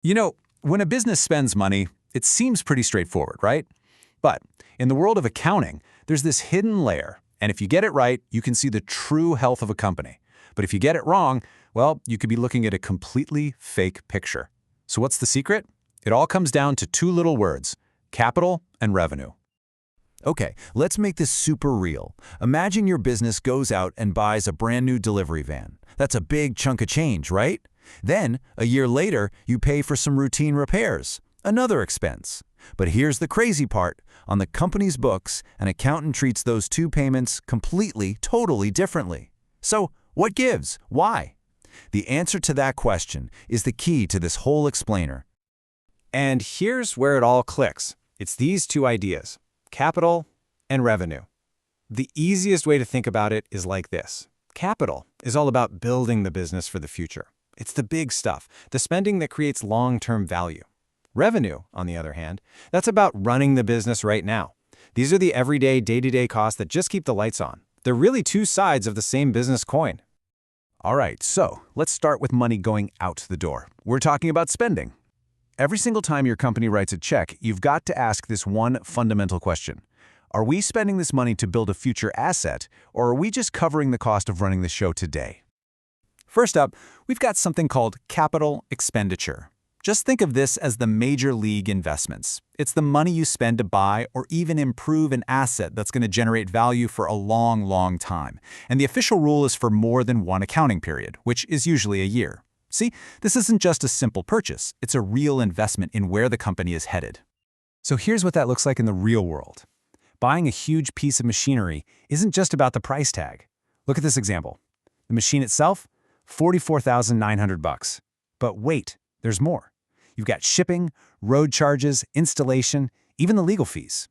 You know, when a business spends money, it seems pretty straightforward, right? But in the world of accounting, there's this hidden layer, and if you get it right, you can see the true health of a company. But if you get it wrong, well, you could be looking at a completely fake picture. So what's the secret? It all comes down to two little words: capital and revenue. Okay, let's make this super real. Imagine your business goes out and buys a brand new delivery van. That's a big chunk of change, right? Then, a year later, you pay for some routine repairs. Another expense. But here's the crazy part. On the company's books, an accountant treats those two payments completely, totally differently. So, what gives? Why? The answer to that question is the key to this whole explainer. And here's where it all clicks. It's these two ideas: capital and revenue. The easiest way to think about it is like this. Capital is all about building the business for the future. It's the big stuff, the spending that creates long-term value. Revenue, on the other hand, that's about running the business right now. These are the everyday, day-to-day costs that just keep the lights on. They're really two sides of the same business coin. All right, so let's start with money going out the door. We're talking about spending. Every single time your company writes a check, you've got to ask this one fundamental question. Are we spending this money to build a future asset, or are we just covering the cost of running the show today? First up, we've got something called capital expenditure. Just think of this as the major league investments. It's the money you spend to buy or even improve an asset that's going to generate value for a long, long time. And the official rule is for more than one accounting period, which is usually a year. See, this isn't just a simple purchase. It's a real investment in where the company is headed. So here's what that looks like in the real world. Buying a huge piece of machinery isn't just about the price tag. Look at this example. The machine itself, $44,900. But wait, there's more. You've got shipping, road charges, installation, even the legal fees.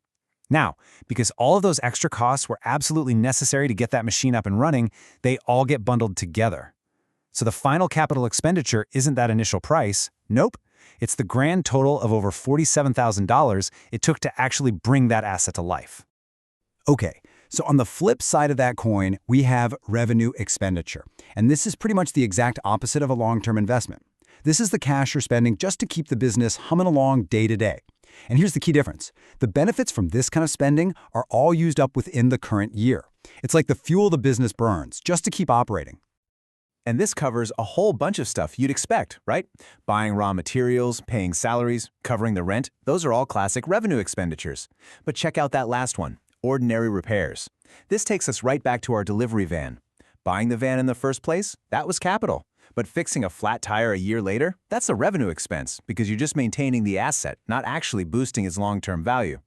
Now, because all of those extra costs were absolutely necessary to get that machine up and running, they all get bundled together. So the final capital expenditure isn't that initial price. Nope. It's the grand total of over $47,000 it took to actually bring that asset to life. Okay, so on the flip side of that coin, we have revenue expenditure. And this is pretty much the exact opposite of a long-term investment. This is the cash you're spending just to keep the business humming along day to day. And here's the key difference. The benefits from this kind of spending are all used up within the current year. It's like the fuel the business burns just to keep operating. And this covers a whole bunch of stuff you'd expect, right? Buying raw materials, paying salaries, covering the rent, those are all classic revenue expenditures. But check out that last one, ordinary repairs. This takes us right back to our delivery van. Buying the van in the first place, that was capital. But fixing a flat tire a year later, that's a revenue expense because you're just maintaining the asset, not actually boosting its long-term value.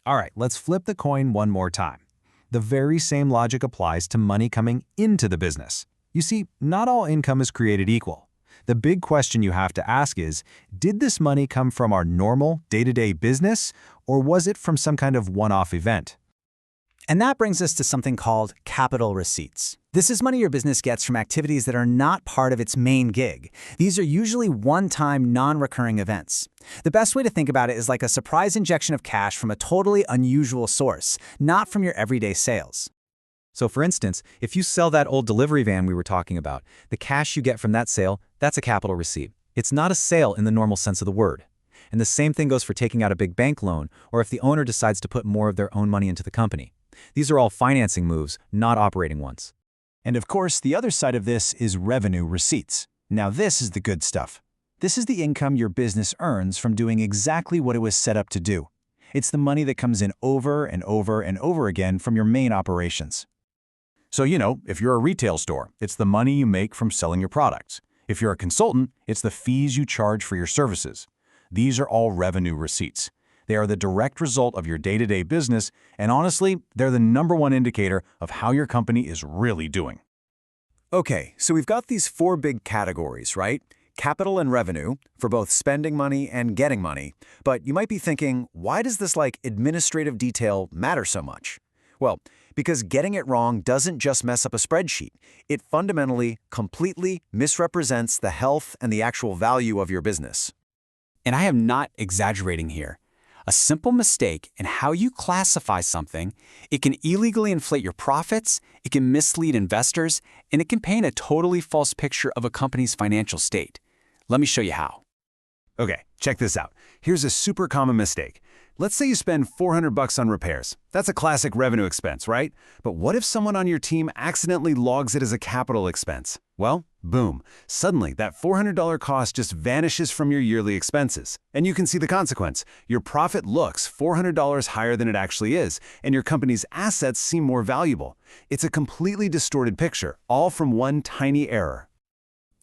All right, let's flip the coin one more time. The very same logic applies to money coming into the business. You see, not all income is created equal. The big question you have to ask is, did this money come from our normal, day-to-day business, or was it from some kind of one-off event? And that brings us to something called capital receipts. This is money your business gets from activities that are not part of its main gig. These are usually one-time, non-recurring events. The best way to think about it is like a surprise injection of cash from a totally unusual source, not from your everyday sales. So for instance, if you sell that old delivery van we were talking about, the cash you get from that sale, that's a capital receipt. It's not a sale in the normal sense of the word. And the same thing goes for taking out a big bank loan or if the owner decides to put more of their own money into the company. These are all financing moves, not operating ones. And of course, the other side of this is revenue receipts. Now this is the good stuff. This is the income your business earns from doing exactly what it was set up to do. It's the money that comes in over and over and over again from your main operations. So, if you're a retail store, it's the money you make from selling your products. If you're a consultant, it's the fees you charge for your services. These are all revenue receipts. They are the direct result of your day-to-day business, and honestly, they're the #1 indicator of how your company is really doing. Okay, so we've got these 4 big categories, right? Capital and revenue, for both spending money and getting money. But you might be thinking, why does this administrative detail matter so much? Well, because getting it wrong doesn't just mess up a spreadsheet. It fundamentally, completely misrepresents the health and the actual value of your business. And I am not exaggerating here. A simple mistake in how you classify something, it can illegally inflate your profits, it can mislead investors, and it can paint a totally false picture of a company's financial state. Let me show you how. Okay, check this out. Here's a super common mistake. Let's say you spend $400 on repairs. That's a classic revenue expense, right? But what if someone on your team accidentally logs it as a capital expense? Well, boom. Suddenly, that $400 cost just vanishes from your yearly expenses. And you can see the consequence. Your profit looks $400 higher than it actually is, and your company's assets seem more valuable. It's a completely distorted picture, all from one tiny error.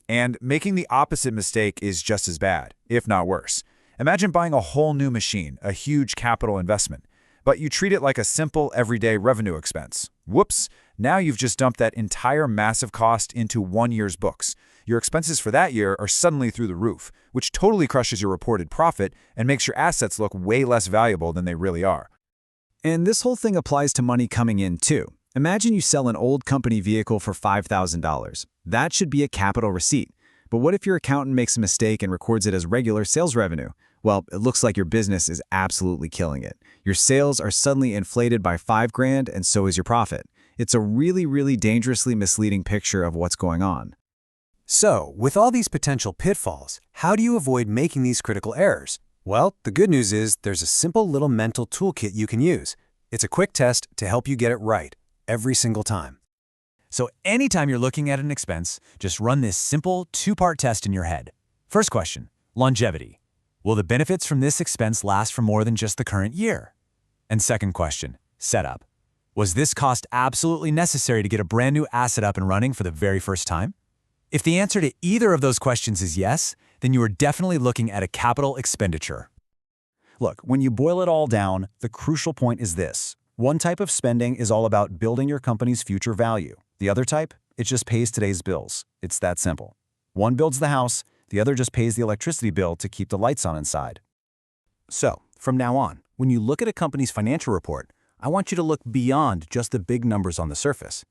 And making the opposite mistake is just as bad, if not worse. Imagine buying a whole new machine, a huge capital investment, but you treat it like a simple, everyday revenue expense. Whoops, now you've just dumped that entire massive cost into 1 year's books. Your expenses for that year are suddenly through the roof, which totally crushes your reported profit and makes your assets look way less valuable than they really are. And this whole thing applies to money coming in, too. Imagine you sell an old company vehicle for $5,000. That should be a capital receipt. But what if your accountant makes a mistake and records it as regular sales revenue? Well, it looks like your business is absolutely killing it. Your sales are suddenly inflated by $5,000, and so is your profit. It's a really dangerously misleading picture of what's going on. So, with all these potential pitfalls, how do you avoid making these critical errors? Well, the good news is there's a simple little mental toolkit you can use. It's a quick test to help you get it right every single time. So anytime you're looking at an expense, just run this simple two-part test in your head. First question, longevity. Will the benefits from this expense last for more than just the current year? And second question, setup. Was this cost absolutely necessary to get a brand new asset up and running for the very first time? If the answer to either of those questions is yes, then you are definitely looking at a capital expenditure. Look, when you boil it all down, the crucial point is this. One type of spending is all about building your company's future value. The other type, it just pays today's bills. It's that simple. One builds the house, the other just pays the electricity bill to keep the lights on inside. So, from now on, when you look at a company's financial report, I want you to look beyond just the big numbers on the surface.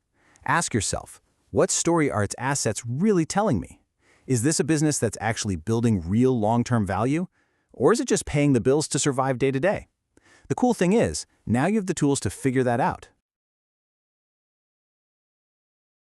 Ask yourself, what story are its assets really telling me? Is this a business that's actually building real long-term value? Or is it just paying the bills to survive day to day? The cool thing is, now you have the tools to figure that out.